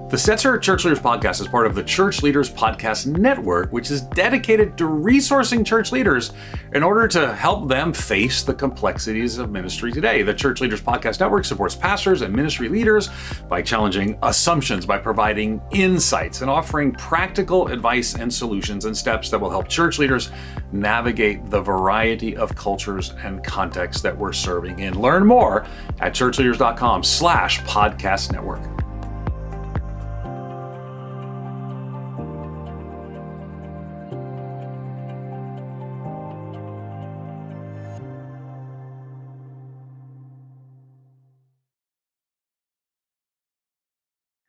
The Stetzer ChurchLeaders Podcast is part of the Church Leaders Podcast Network, which is dedicated to resourcing church leaders in order to help them face the complexities of ministry today. The Church Leaders Podcast Network supports pastors and ministry leaders by challenging assumptions, by providing insights, and offering practical advice and solutions and steps that will help church leaders navigate the variety of cultures and contexts that we're serving in. Learn more at ChurchLeaders.com/podcast network.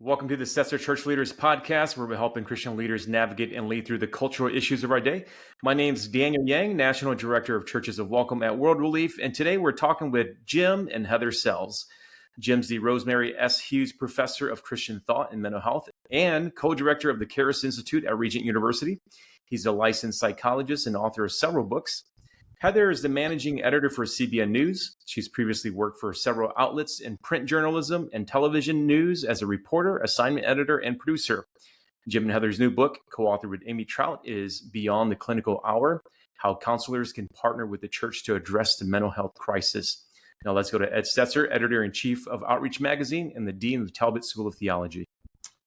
Welcome to the Stetzer Church Leaders Podcast, where we're helping Christian leaders navigate and lead through the cultural issues of our day. My name is Daniel Yang, National Director of Churches of Welcome at World Relief, and today we're talking with Jim and Heather Sells. Jim's the Rosemary S. Hughes Professor of Christian Thought and Mental Health and co-director of the Charis Institute at Regent University. He's a licensed psychologist and author of several books. Heather is the managing editor for CBN News. She's previously worked for several outlets in print journalism and television news as a reporter, assignment editor, and producer. Jim and Heather's new book, co-authored with Amy Trout, is Beyond the Clinical Hour: How Counselors Can Partner with the Church to Address the Mental Health Crisis. Now let's go to Ed Stetzer, editor-in-chief of Outreach Magazine and the dean of the Talbot School of Theology.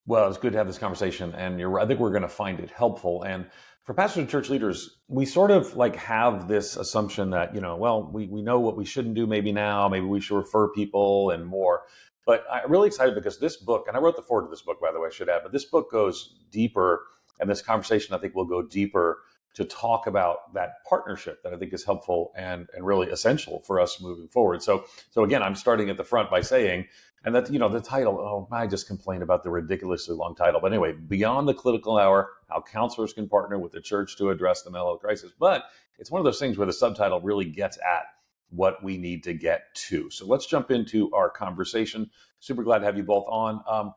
Well, it's good to have this conversation, and I think we're going to find it helpful. And for pastors and church leaders, we sort of have this assumption that, we know what we shouldn't do maybe now, maybe we should refer people and more. But I'm really excited because this book, and I wrote the foreword to this book, by the way, I should add, but this book goes deeper, and this conversation I think will go deeper to talk about that partnership that I think is helpful and really essential for us moving forward. So again, I'm starting at the front by saying, and that, the title, I just complained about the ridiculously long title. But anyway, Beyond the Clinical Hour: How Counselors Can Partner with the Church to Address the Mental Health Crisis. But it's one of those things where the subtitle really gets at what we need to get to. So let's jump into our conversation. Super glad to have you both on. I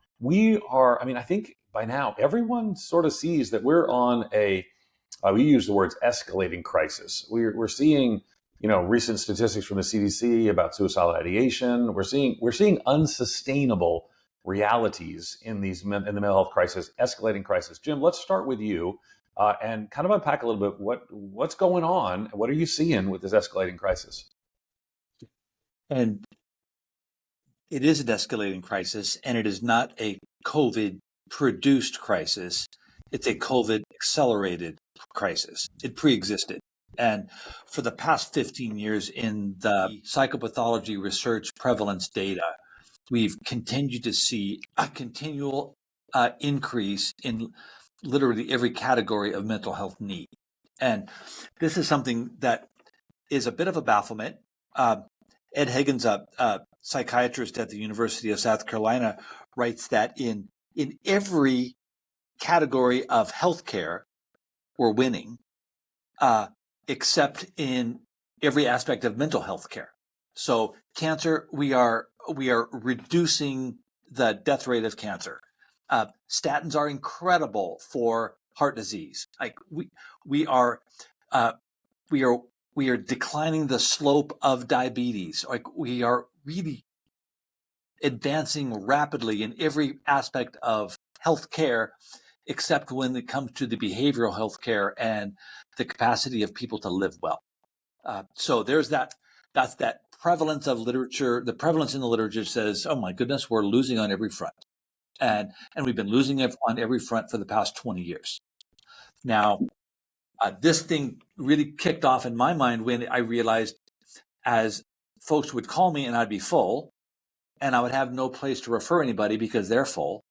think by now, everyone sort of sees that we're on we use the words escalating crisis. We're seeing recent statistics from the CDC about suicidal ideation. We're seeing unsustainable realities in the mental health crisis, escalating crisis. Jim, let's start with you and kind of unpack a little bit what's going on. What are you seeing with this escalating crisis? And it is an escalating crisis, and it is not a COVID-produced crisis. It's a COVID-accelerated crisis. It pre-existed. And for the past 15 years in the psychopathology research prevalence data, we've continued to see a continual increase in literally every category of mental health need. And this is something that is a bit of a bafflement. Ed Higgins, a psychiatrist at the University of South Carolina, writes that in every category of healthcare, we're winning. Except in every aspect of mental health care. So cancer, we are reducing the death rate of cancer. Statins are incredible for heart disease. We are declining the slope of diabetes. We are really advancing rapidly in every aspect of health care, except when it comes to the behavioral health care and the capacity of people to live well. So there's that's that prevalence of literature. The prevalence in the literature says, oh my goodness, we're losing on every front. And we've been losing it on every front for the past 20 years. Now, this thing really kicked off in my mind when I realized as folks would call me and I'd be full and I would have no place to refer anybody because they're full.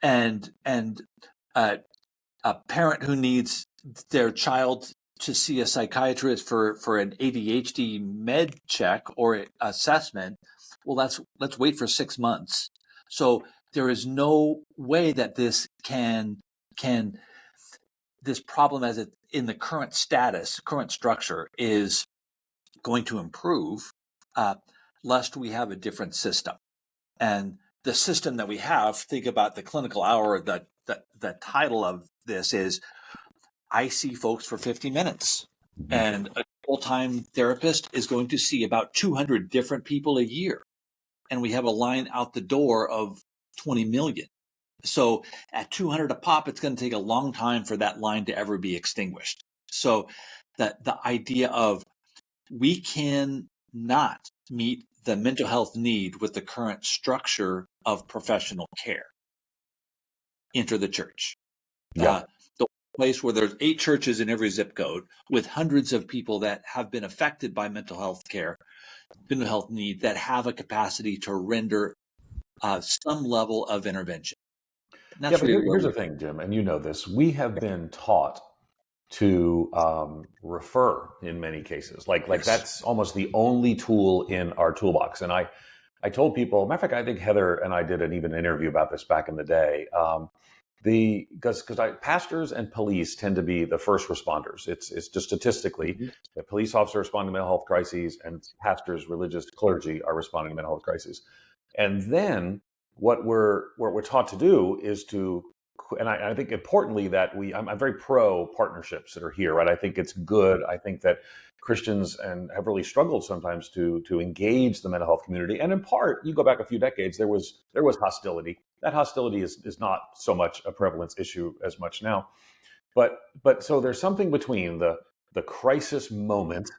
And a parent who needs their child to see a psychiatrist for an ADHD med check or assessment, well, let's wait for 6 months. So there is no way that this this problem as it in the current status, current structure is going to improve, lest we have a different system. And the system that we have, think about the clinical hour, the title of this is, I see folks for 50 minutes. And a full-time therapist is going to see about 200 different people a year. And we have a line out the door of 20 million. So at 200 a pop, it's going to take a long time for that line to ever be extinguished. So the idea of we can not meet the mental health need with the current structure of professional care. Enter the church. Yeah. The place where there's 8 churches in every zip code with hundreds of people that have been affected by mental health care, mental health need, that have a capacity to render some level of intervention. And that's Yeah, but really here's the thing, Jim, and you know this. We have been taught to refer in many cases. Like Yes. that's almost the only tool in our toolbox. And I told people, matter of fact, I think Heather and I did an interview about this back in the day. Because pastors and police tend to be the first responders. It's just statistically, the police officer responding to mental health crises, and pastors, religious clergy are responding to mental health crises. And then what we're taught to do is to, and I think importantly that I'm very pro partnerships that are here, right? I think it's good. I think that Christians and have really struggled sometimes to engage the mental health community. And in part, you go back a few decades, there was hostility. That hostility is not so much a prevalence issue as much now. But so there's something between the crisis moment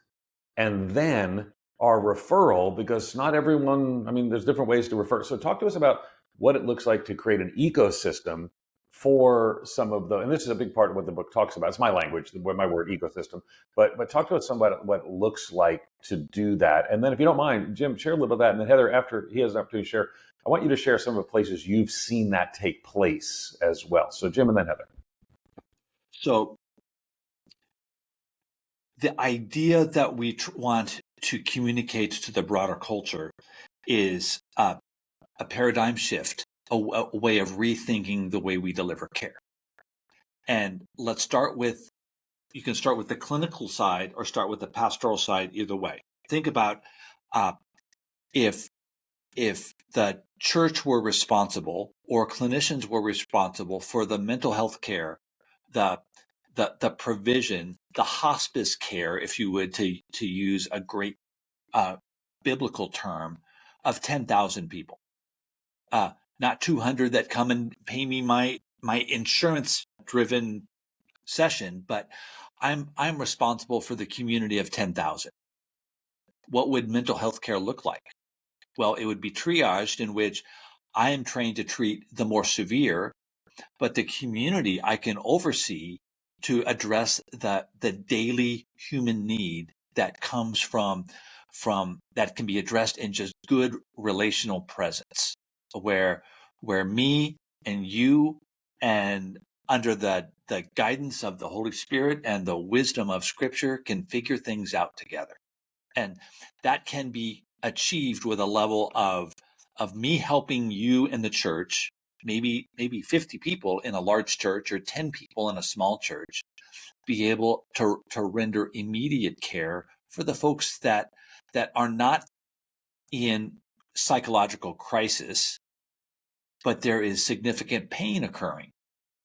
and then our referral, because not everyone, I mean, there's different ways to refer. So talk to us about what it looks like to create an ecosystem for some of the, and this is a big part of what the book talks about. It's my language, my word, ecosystem. But talk to us about what it looks like to do that. And then if you don't mind, Jim, share a little bit of that. And then Heather, after he has an opportunity to share, I want you to share some of the places you've seen that take place as well. So Jim and then Heather. So the idea that we want to communicate to the broader culture is a paradigm shift, a way of rethinking the way we deliver care. And let's start with, you can start with the clinical side or start with the pastoral side, either way. Think about if the church were responsible or clinicians were responsible for the mental health care, the provision, the hospice care, if you would, to use a great biblical term, of 10,000 people, not 200 that come and pay me my insurance-driven session, but I'm responsible for the community of 10,000. What would mental health care look like? Well, it would be triaged, in which I am trained to treat the more severe, but the community I can oversee to address the daily human need that comes from that can be addressed in just good relational presence, where me and you, and under the guidance of the Holy Spirit and the wisdom of Scripture, can figure things out together. And that can be achieved with a level of me helping you in the church, maybe 50 people in a large church or 10 people in a small church, be able to render immediate care for the folks that are not in psychological crisis, but there is significant pain occurring,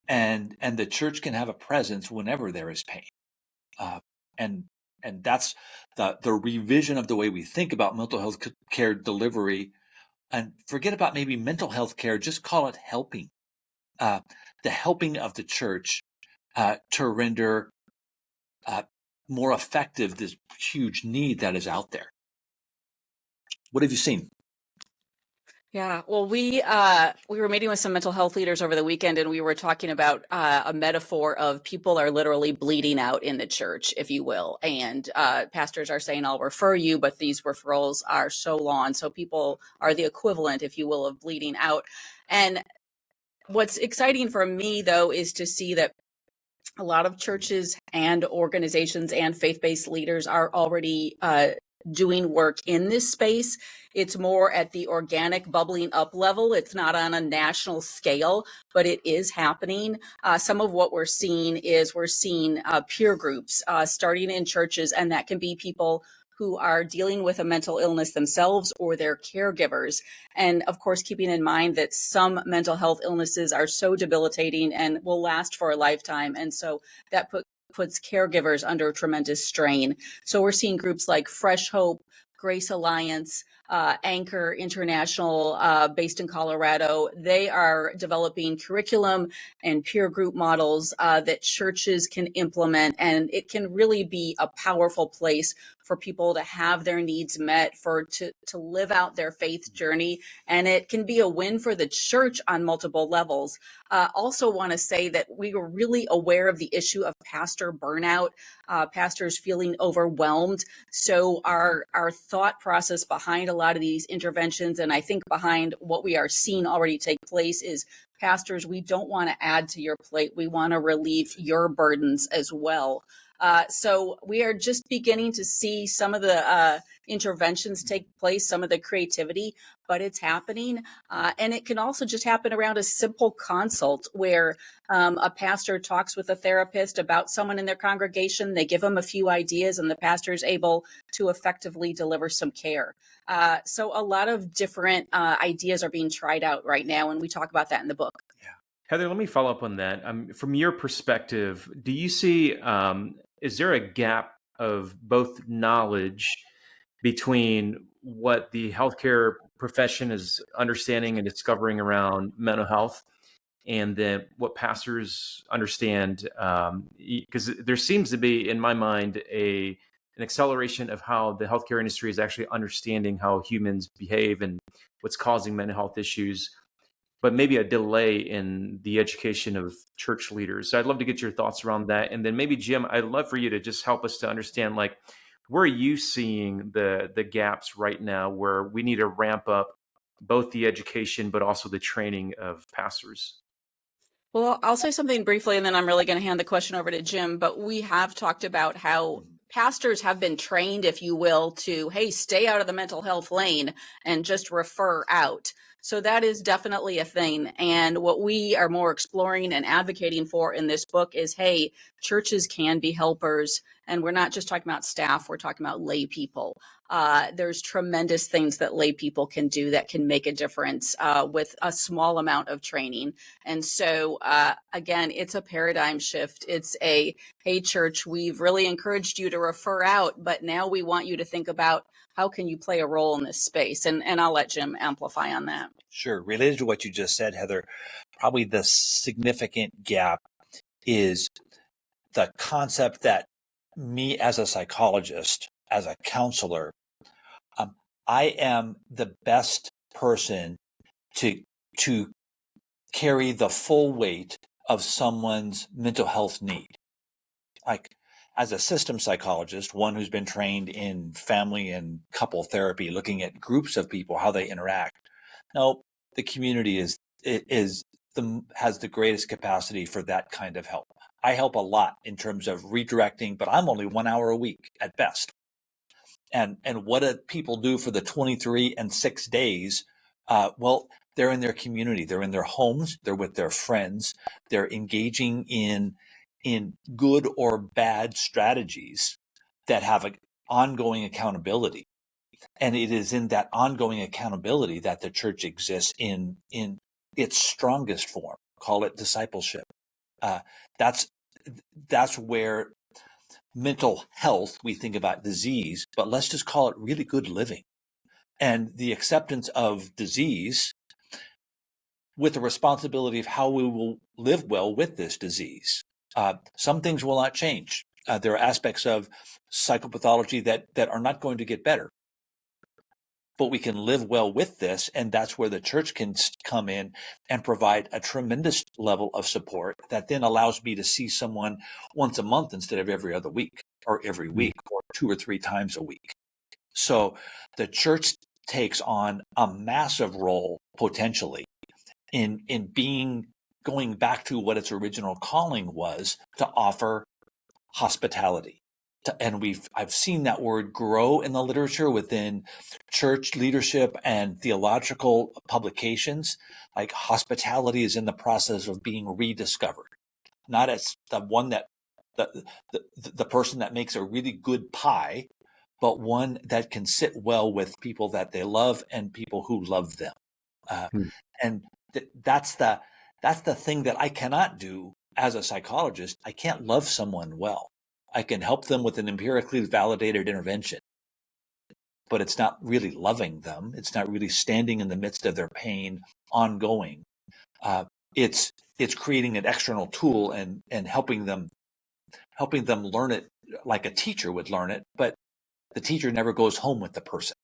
and the church can have a presence whenever there is pain, and that's the revision of the way we think about mental health care delivery. And forget about maybe mental health care, just call it helping, the helping of the church to render more effective this huge need that is out there. What have you seen? Yeah, well, we were meeting with some mental health leaders over the weekend, and we were talking about a metaphor of people are literally bleeding out in the church, if you will. And pastors are saying, I'll refer you, but these referrals are so long. So people are the equivalent, if you will, of bleeding out. And what's exciting for me, though, is to see that a lot of churches and organizations and faith-based leaders are already doing work in this space. It's more at the organic bubbling up level. It's not on a national scale, but it is happening. Some of what we're seeing is peer groups starting in churches, and that can be people who are dealing with a mental illness themselves or their caregivers. And of course, keeping in mind that some mental health illnesses are so debilitating and will last for a lifetime. And so that puts caregivers under tremendous strain. So we're seeing groups like Fresh Hope, Grace Alliance, Anchor International, based in Colorado. They are developing curriculum and peer group models that churches can implement, and it can really be a powerful place for people to have their needs met, to live out their faith journey, and it can be a win for the church on multiple levels. Also want to say that we were really aware of the issue of pastor burnout, pastors feeling overwhelmed. So our thought process behind a lot of these interventions, and I think behind what we are seeing already take place, is pastors, we don't want to add to your plate. We want to relieve your burdens as well. So we are just beginning to see some of the interventions take place, some of the creativity, but it's happening. And it can also just happen around a simple consult where a pastor talks with a therapist about someone in their congregation. They give them a few ideas and the pastor is able to effectively deliver some care. So a lot of different ideas are being tried out right now, and we talk about that in the book. Heather, let me follow up on that. From your perspective, do you see, is there a gap of both knowledge between what the healthcare profession is understanding and discovering around mental health and then what pastors understand? Because there seems to be, in my mind, an acceleration of how the healthcare industry is actually understanding how humans behave and what's causing mental health issues, but maybe a delay in the education of church leaders. So I'd love to get your thoughts around that. And then maybe, Jim, I'd love for you to just help us to understand, like, where are you seeing the gaps right now where we need to ramp up both the education, but also the training of pastors? Well, I'll say something briefly, and then I'm really going to hand the question over to Jim. But we have talked about how pastors have been trained, if you will, to, hey, stay out of the mental health lane and just refer out. So that is definitely a thing. And what we are more exploring and advocating for in this book is, hey, churches can be helpers. And we're not just talking about staff, we're talking about lay people. There's tremendous things that lay people can do that can make a difference with a small amount of training. And so, again, it's a paradigm shift. It's a, hey, church, we've really encouraged you to refer out, but now we want you to think about how can you play a role in this space? And I'll let Jim amplify on that. Sure. Related to what you just said, Heather, probably the significant gap is the concept that me as a psychologist, as a counselor, I am the best person to carry the full weight of someone's mental health need. Like, as a system psychologist, one who's been trained in family and couple therapy, looking at groups of people, how they interact. No, the community has the greatest capacity for that kind of help. I help a lot in terms of redirecting, but I'm only 1 hour a week at best. And what do people do for the 23 and 6 days? Well, they're in their community, they're in their homes, they're with their friends, they're engaging in good or bad strategies that have an ongoing accountability. And it is in that ongoing accountability that the church exists in its strongest form. Call it discipleship. That's where mental health, we think about disease, but let's just call it really good living. And the acceptance of disease with the responsibility of how we will live well with this disease. Some things will not change. There are aspects of psychopathology that are not going to get better. But we can live well with this, and that's where the church can come in and provide a tremendous level of support that then allows me to see someone once a month instead of every other week or every week or 2 or 3 times a week. So the church takes on a massive role potentially in going back to what its original calling was, to offer hospitality. And I've seen that word grow in the literature within church leadership and theological publications. Like, hospitality is in the process of being rediscovered, not as the one that the person that makes a really good pie, but one that can sit well with people that they love and people who love them. And that's the thing that I cannot do as a psychologist. I can't love someone well. I can help them with an empirically validated intervention. but it's not really loving them. It's not really standing in the midst of their pain ongoing. It's creating an external tool and helping them learn it like a teacher would learn it, but the teacher never goes home with the person.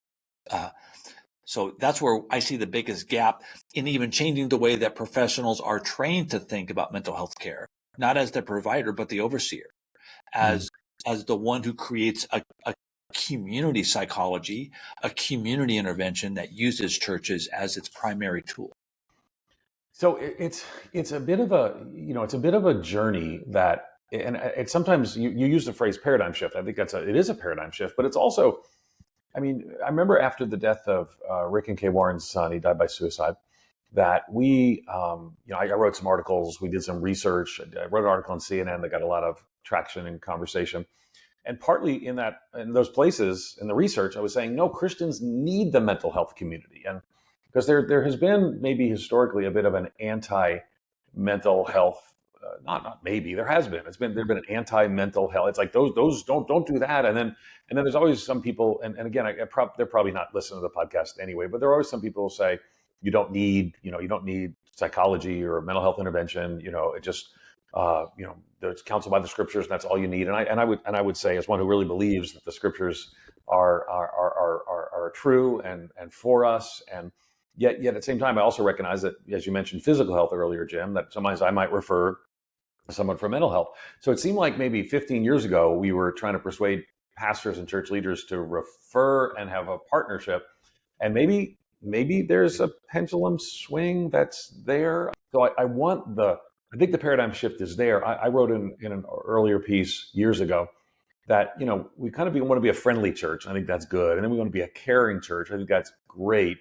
So that's where I see the biggest gap in even changing the way that professionals are trained to think about mental health care, not as the provider, but the overseer, as the one who creates a community psychology, a community intervention that uses churches as its primary tool. So it's a bit of a journey that, and it's sometimes you use the phrase paradigm shift. I think it is a paradigm shift, but it's also, I mean, I remember after the death of Rick and Kay Warren's son, he died by suicide, that I wrote some articles, we did some research. I wrote an article on CNN that got a lot of traction and conversation. And partly in those places, in the research, I was saying, no, Christians need the mental health community. And because there has been maybe historically a bit of an anti-mental health, not maybe, there has been. There's been an anti-mental health. It's like those don't do that. And then there's always some people, and again, they're probably not listening to the podcast anyway, but there are always some people who say you don't need psychology or mental health intervention. It just there's counsel by the scriptures, and that's all you need. And I would say, as one who really believes that the scriptures are true and for us, and yet at the same time, I also recognize that, as you mentioned, physical health earlier, Jim, that sometimes I might refer someone for mental health. So it seemed like maybe 15 years ago, we were trying to persuade pastors and church leaders to refer and have a partnership. And maybe there's a pendulum swing that's there. So I think the paradigm shift is there. I wrote in an earlier piece years ago that, we want to be a friendly church. I think that's good. And then we want to be a caring church. I think that's great.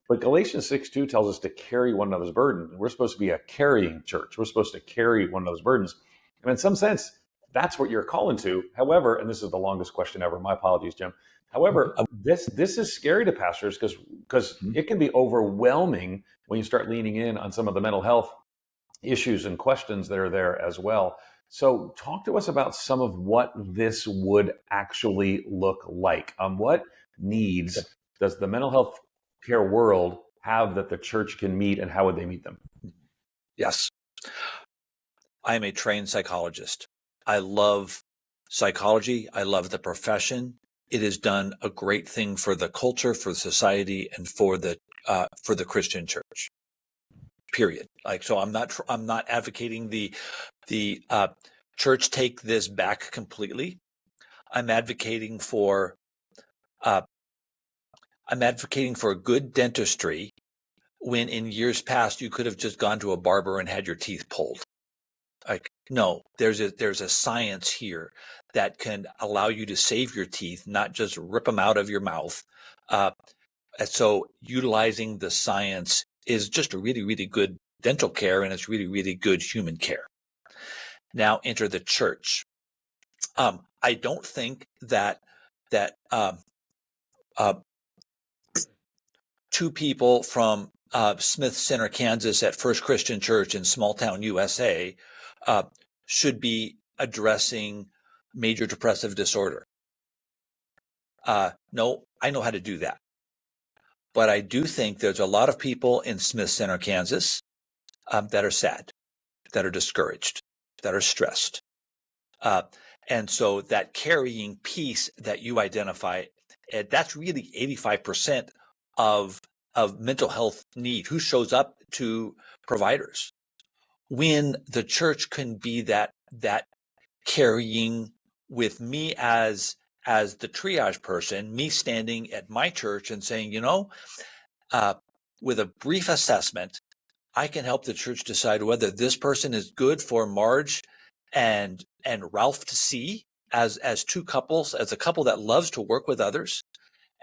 But Galatians 6:2 tells us to carry one another's burden. We're supposed to be a carrying church. We're supposed to carry one another's burdens. And in some sense, that's what you're calling to. However, and this is the longest question ever. My apologies, Jim. However, this is scary to pastors because it can be overwhelming when you start leaning in on some of the mental health issues and questions that are there as well. So talk to us about some of what this would actually look like. What needs does the mental health care world have that the church can meet, and how would they meet them? Yes. I am a trained psychologist. I love psychology. I love the profession. It has done a great thing for the culture, for society, and for the Christian church. Period. So I'm not advocating the church take this back completely. I'm advocating for good dentistry when in years past you could have just gone to a barber and had your teeth pulled. No, there's a science here that can allow you to save your teeth, not just rip them out of your mouth. So utilizing the science is just a really, really good dental care, and it's really, really good human care. Now enter the church. I don't think that two people from Smith Center, Kansas at First Christian Church in small town USA should be addressing major depressive disorder. No, I know how to do that. But I do think there's a lot of people in Smith Center, Kansas that are sad, that are discouraged, that are stressed. And so that carrying piece that you identify, that's really 85% of mental health need. Who shows up to providers? When the church can be that carrying with me as the triage person, me standing at my church and saying, with a brief assessment, I can help the church decide whether this person is good for Marge and Ralph to see as two couples, as a couple that loves to work with others,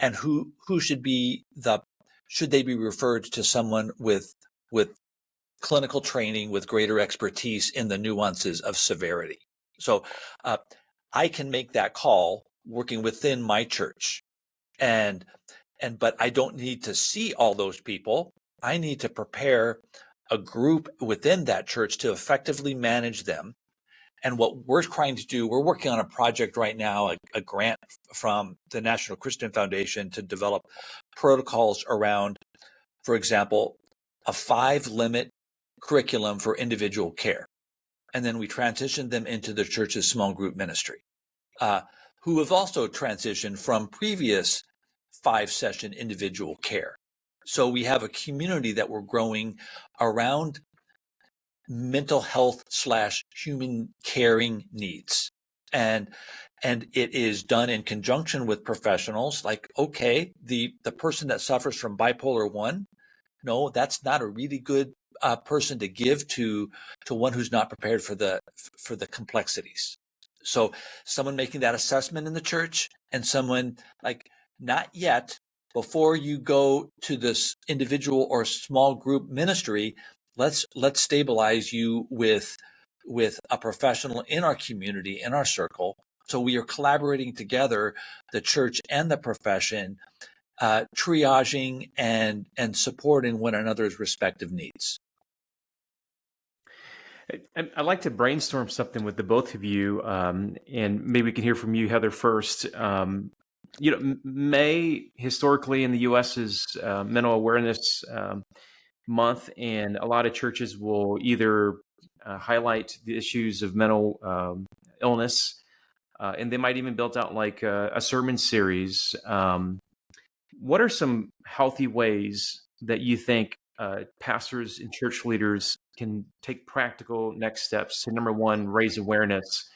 and who should they be referred to someone with clinical training, with greater expertise in the nuances of severity. So I can make that call working within my church, but I don't need to see all those people. I need to prepare a group within that church to effectively manage them And what we're trying to do, we're working on a project right now, a grant from the National Christian Foundation to develop protocols around, for example, a 5-limit curriculum for individual care. And then we transitioned them into the church's small group ministry, who have also transitioned from previous 5-session individual care. So we have a community that we're growing around mental health / human caring needs. And it is done in conjunction with professionals like, okay, the person that suffers from bipolar 1, no, that's not a really good person to give to one who's not prepared for the complexities. So someone making that assessment in the church, and someone like, not yet, before you go to this individual or small group ministry, let's stabilize you with a professional in our community, in our circle. So we are collaborating together, the church and the profession, triaging and supporting one another's respective needs. I'd like to brainstorm something with the both of you, and maybe we can hear from you, Heather, first. May historically in the U.S. is Mental Awareness Month, and a lot of churches will either highlight the issues of mental illness, and they might even build out like a sermon series. What are some healthy ways that you think pastors and church leaders can take practical next steps to, number one, raise awareness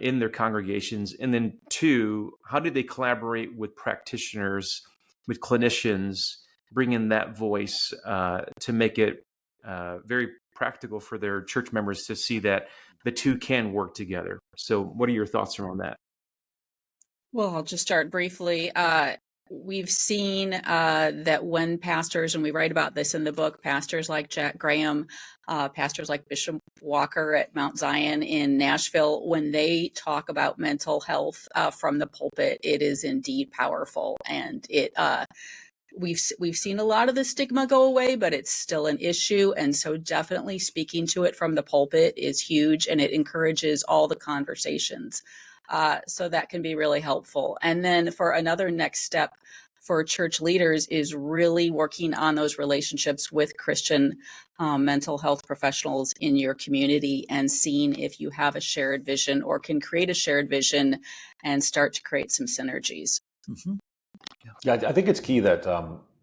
in their congregations, and then 2, how do they collaborate with practitioners, with clinicians, bring in that voice to make it very practical for their church members to see that the two can work together? So what are your thoughts around that? Well, I'll just start briefly. We've seen that when pastors, and we write about this in the book, pastors like Jack Graham, pastors like Bishop Walker at Mount Zion in Nashville, when they talk about mental health from the pulpit, it is indeed powerful. And we've seen a lot of the stigma go away, but it's still an issue. And so definitely speaking to it from the pulpit is huge, and it encourages all the conversations. So that can be really helpful. And then for another next step for church leaders is really working on those relationships with Christian mental health professionals in your community, and seeing if you have a shared vision or can create a shared vision and start to create some synergies. Mm-hmm. Yeah, I think it's key that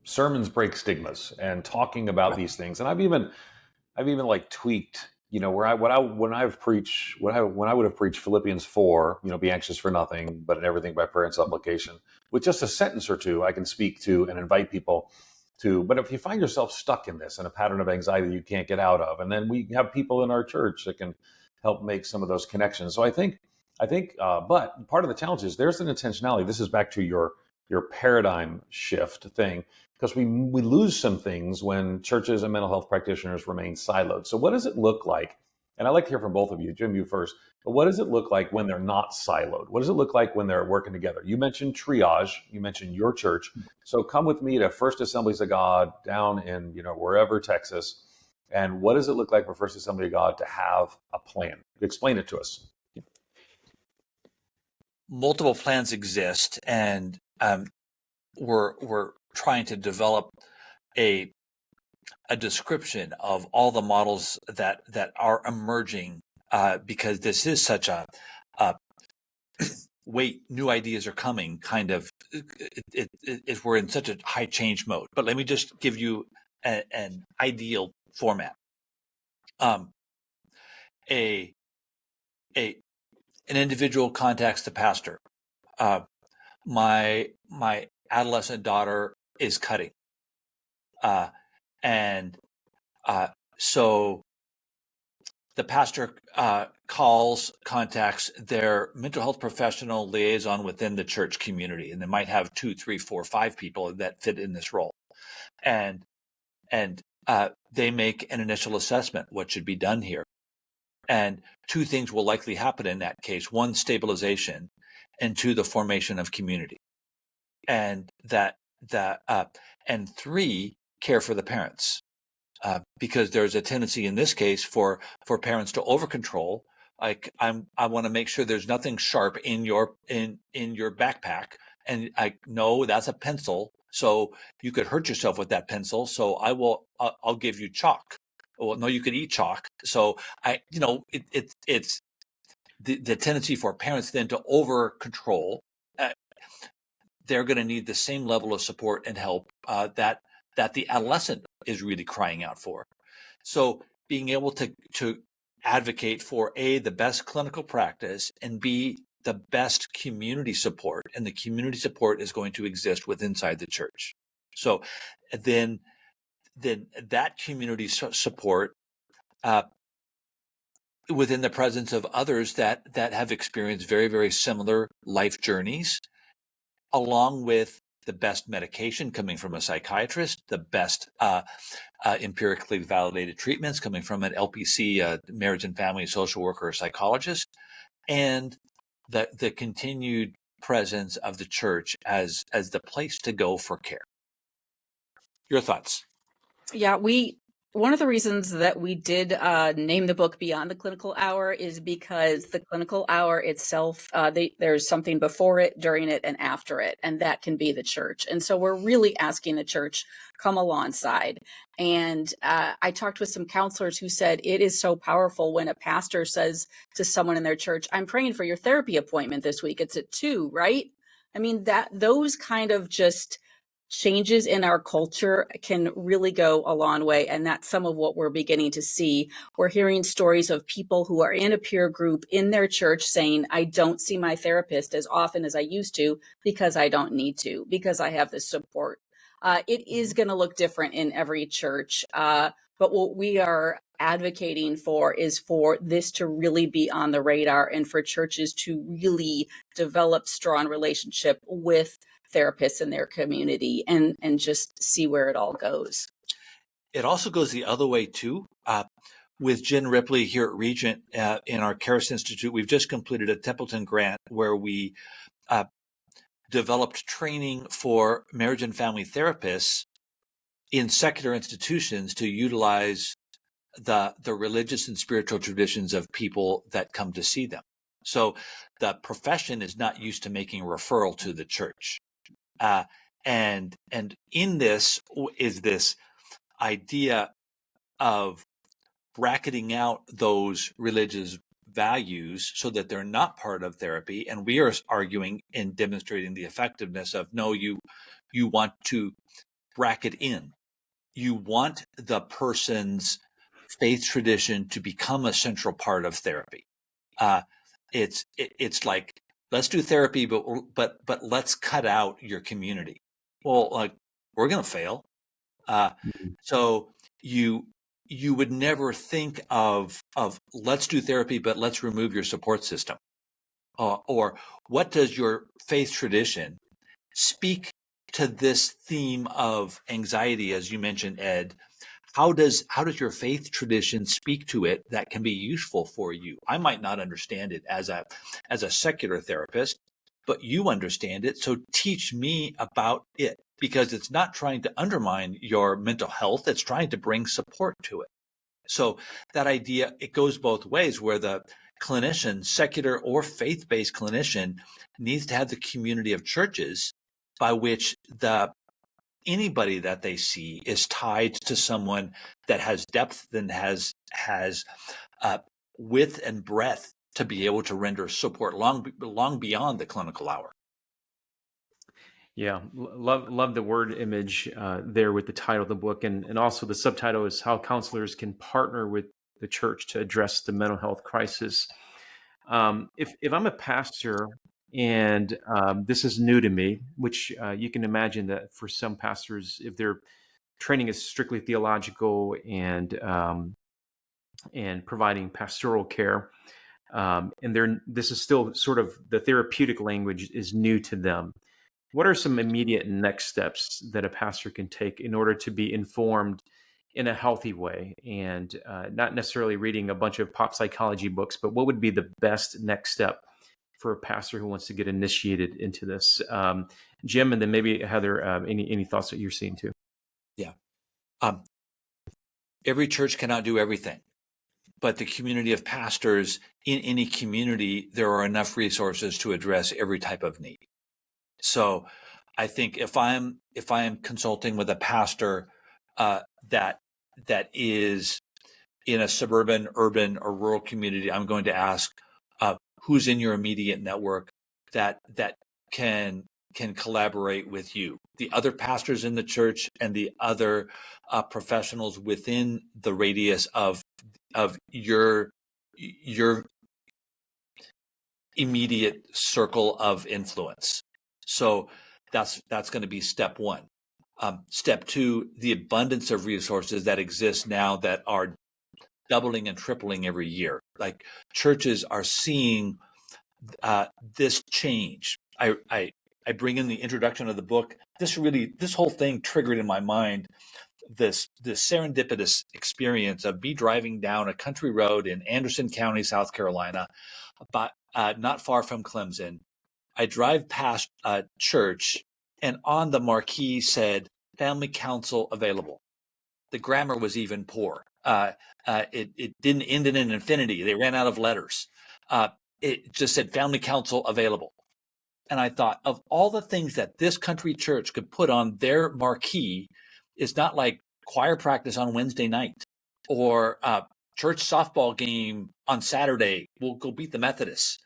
sermons break stigmas and talking about these things. And I've even like tweaked, when I would have preached Philippians 4, be anxious for nothing, but in everything by prayer and supplication, with just a sentence or two, I can speak to and invite people to. But if you find yourself stuck in this, in a pattern of anxiety you can't get out of, and then we have people in our church that can help make some of those connections. So I think, but part of the challenge is there's an intentionality. This is back to your paradigm shift thing, because we lose some things when churches and mental health practitioners remain siloed. So what does it look like? And I'd like to hear from both of you. Jim, you first. But what does it look like when they're not siloed? What does it look like when they're working together? You mentioned triage. You mentioned your church. So come with me to First Assemblies of God down in, wherever, Texas. And what does it look like for First Assembly of God to have a plan? Explain it to us. Multiple plans exist, and we're trying to develop a description of all the models that are emerging, because this is such a wait, new ideas are coming kind of. We're in such a high change mode. But let me just give you an ideal format. An individual contacts the pastor. My adolescent daughter is cutting. So the pastor contacts their mental health professional liaison within the church community, and they might have 2, 3, 4, 5 people that fit in this role. And they make an initial assessment, what should be done here. And 2 things will likely happen in that case. 1, stabilization, and 2, the formation of community. And and 3, care for the parents, because there's a tendency in this case for parents to over control, Like I want to make sure there's nothing sharp in your backpack. And I know that's a pencil, so you could hurt yourself with that pencil. So I'll give you chalk. Well, no, you could eat chalk. So it's the tendency for parents then to over control. They're going to need the same level of support and help that the adolescent is really crying out for. So being able to advocate for A, the best clinical practice, and B, the best community support. And the community support is going to exist inside the church. So then that community support within the presence of others that have experienced very, very similar life journeys, along with the best medication coming from a psychiatrist, the best empirically validated treatments coming from an LPC, marriage and family social worker or psychologist, and the continued presence of the church as the place to go for care. Your thoughts? Yeah, one of the reasons that we did name the book Beyond the Clinical Hour is because the clinical hour itself, there's something before it, during it, and after it, and that can be the church. And so we're really asking the church come alongside. And I talked with some counselors who said it is so powerful when a pastor says to someone in their church, "I'm praying for your therapy appointment this week. It's at 2, right?" I mean, those kind of just changes in our culture can really go a long way. And that's some of what we're beginning to see. We're hearing stories of people who are in a peer group in their church saying, "I don't see my therapist as often as I used to because I don't need to, because I have this support." It is going to look different in every church. But what we are advocating for is for this to really be on the radar and for churches to really develop strong relationship with therapists in their community and just see where it all goes. It also goes the other way too. With Jen Ripley here at Regent in our Karis Institute, we've just completed a Templeton grant where we developed training for marriage and family therapists in secular institutions to utilize the religious and spiritual traditions of people that come to see them. So the profession is not used to making referral to the church. And in this is this idea of bracketing out those religious values so that they're not part of therapy. And we are arguing and demonstrating the effectiveness of, no, you want to bracket in. You want the person's faith tradition to become a central part of therapy. It's like, let's do therapy, but let's cut out your community. Well, like, we're going to fail. So you would never think of let's do therapy, but let's remove your support system. Or what does your faith tradition speak to this theme of anxiety, as you mentioned, Ed? How does your faith tradition speak to it that can be useful for you? I might not understand it as a secular therapist, but you understand it. So teach me about it, because it's not trying to undermine your mental health. It's trying to bring support to it. So that idea, it goes both ways, where the clinician, secular or faith-based clinician, needs to have the community of churches by which anybody that they see is tied to someone that has depth and has width and breadth to be able to render support long beyond the clinical hour. Yeah, love the word image there with the title of the book, and also the subtitle is How Counselors Can Partner with the Church to Address the Mental Health Crisis. If I'm a pastor and this is new to me, which you can imagine that for some pastors, if their training is strictly theological and providing pastoral care, and this is still sort of the therapeutic language is new to them. What are some immediate next steps that a pastor can take in order to be informed in a healthy way, and not necessarily reading a bunch of pop psychology books, but what would be the best next step for a pastor who wants to get initiated into this? Jim, and then maybe Heather, any thoughts that you're seeing too? Yeah. Every church cannot do everything. but the community of pastors, in any community, there are enough resources to address every type of need. So I think if I am consulting with a pastor that is in a suburban, urban, or rural community, I'm going to ask who's in your immediate network that can collaborate with you, the other pastors in the church and the other professionals within the radius of your immediate circle of influence. So that's going to be step one. Step two, the abundance of resources that exist now that are doubling and tripling every year. Like churches are seeing this change. I bring in the introduction of the book. This whole thing triggered in my mind this serendipitous experience of me driving down a country road in Anderson County, South Carolina, about not far from Clemson. I drive past a church, and on the marquee said "Family Council available." The grammar was even poor. It didn't end in an infinity. They ran out of letters. It just said "Family Council available." And I thought, of all the things that this country church could put on their marquee, it's not like choir practice on Wednesday night or church softball game on Saturday. We'll go beat the Methodists.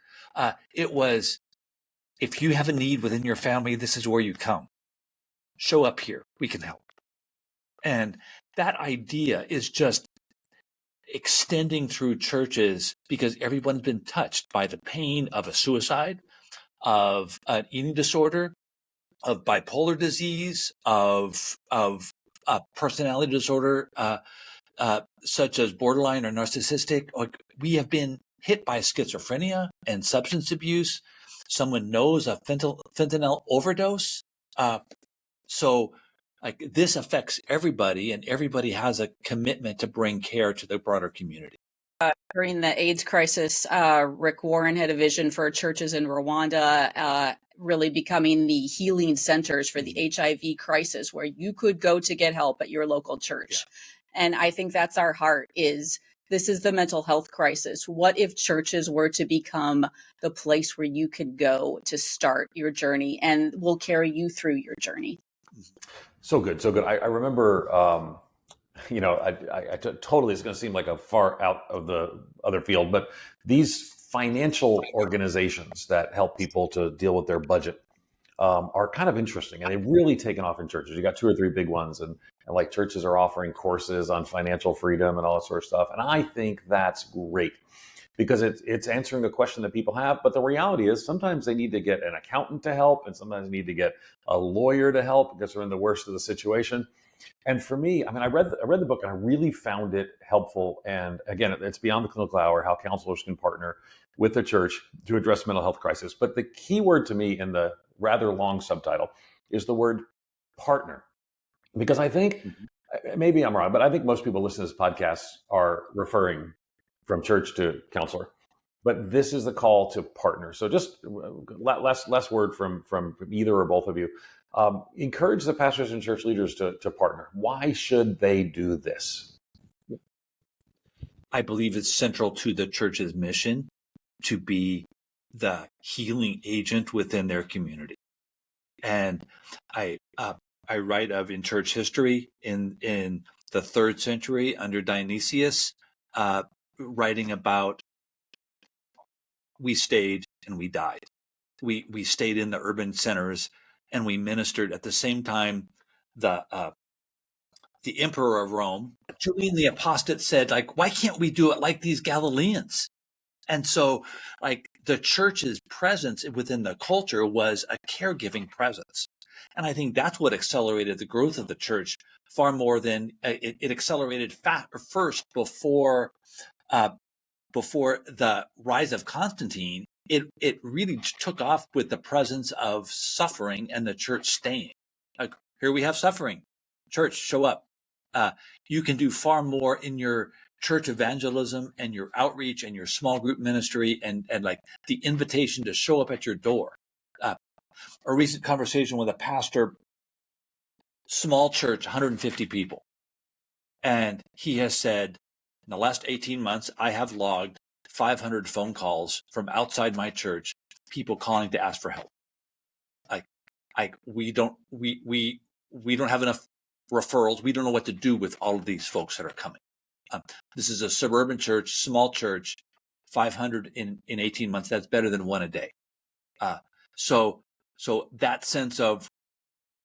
It was, if you have a need within your family, this is where you come. Show up here. We can help. And that idea is just extending through churches because everyone's been touched by the pain of a suicide, of an eating disorder, of bipolar disease, of personality disorder, such as borderline or narcissistic. We have been hit by schizophrenia and substance abuse. Someone knows a fentanyl overdose. So like this affects everybody, and everybody has a commitment to bring care to the broader community. During the AIDS crisis, Rick Warren had a vision for churches in Rwanda really becoming the healing centers for the HIV crisis, where you could go to get help at your local church. Yeah. And I think that's our heart is, this is the mental health crisis. What if churches were to become the place where you could go to start your journey and will carry you through your journey? So good, so good. I remember, totally, it's going to seem like a far out of the other field, but these financial organizations that help people to deal with their budget are kind of interesting, and they've really taken off in churches. You got 2 or 3 big ones, and like churches are offering courses on financial freedom and all that sort of stuff. And I think that's great because it's answering a question that people have. But the reality is sometimes they need to get an accountant to help, and sometimes they need to get a lawyer to help because they're in the worst of the situation. And for me, I mean, I read the book and I really found it helpful. And again, it's beyond the clinical hour, how counselors can partner with the church to address mental health crisis. But the key word to me in the rather long subtitle is the word partner. Because I think, maybe I'm wrong, but I think most people listening to this podcast are referring from church to counselor. But this is the call to partner. So just last word from either or both of you. Encourage the pastors and church leaders to partner. Why should they do this? I believe it's central to the church's mission to be the healing agent within their community. And I write of in church history in the 3rd century under Dionysius, writing about we stayed and we died. We stayed in the urban centers and we ministered. At the same time, the emperor of Rome, Julian the Apostate, said, like, why can't we do it like these Galileans? And so, like, the church's presence within the culture was a caregiving presence. And I think that's what accelerated the growth of the church far more than it accelerated first before the rise of Constantine. It really took off with the presence of suffering and the church staying. Like, here we have suffering. Church, show up. You can do far more in your church evangelism and your outreach and your small group ministry and like the invitation to show up at your door. A recent conversation with a pastor, small church, 150 people. And he has said, In the last 18 months, I have logged 500 phone calls from outside my church, people calling to ask for help. We don't have enough referrals. We don't know what to do with all of these folks that are coming. This is a suburban church, small church, 500 in 18 months. That's better than one a day. So that sense of,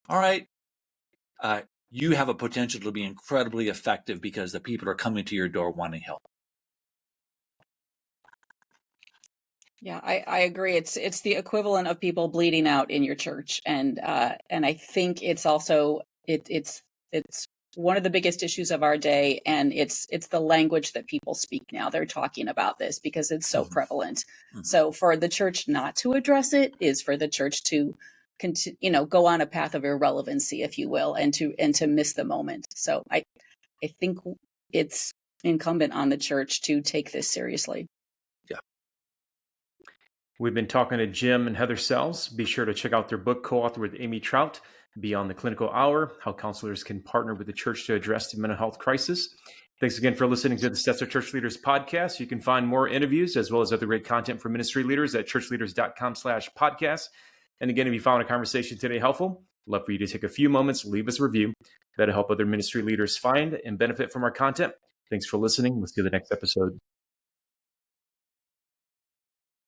all right, you have a potential to be incredibly effective because the people are coming to your door wanting help. Yeah, I agree. It's the equivalent of people bleeding out in your church, and I think it's also it's one of the biggest issues of our day, and it's the language that people speak now. They're talking about this because it's so prevalent. Mm-hmm. So for the church not to address it is for the church to go on a path of irrelevancy, if you will, and to miss the moment. So I think it's incumbent on the church to take this seriously. We've been talking to Jim and Heather Sells. Be sure to check out their book, co-authored with Amy Trout, Beyond the Clinical Hour, How Counselors Can Partner with the Church to Address the Mental Health Crisis. Thanks again for listening to the Stetzer Church Leaders Podcast. You can find more interviews as well as other great content for ministry leaders at ChurchLeaders.com/podcast. And again, if you found a conversation today helpful, I'd love for you to take a few moments, leave us a review. That'll help other ministry leaders find and benefit from our content. Thanks for listening. We'll see you in the next episode.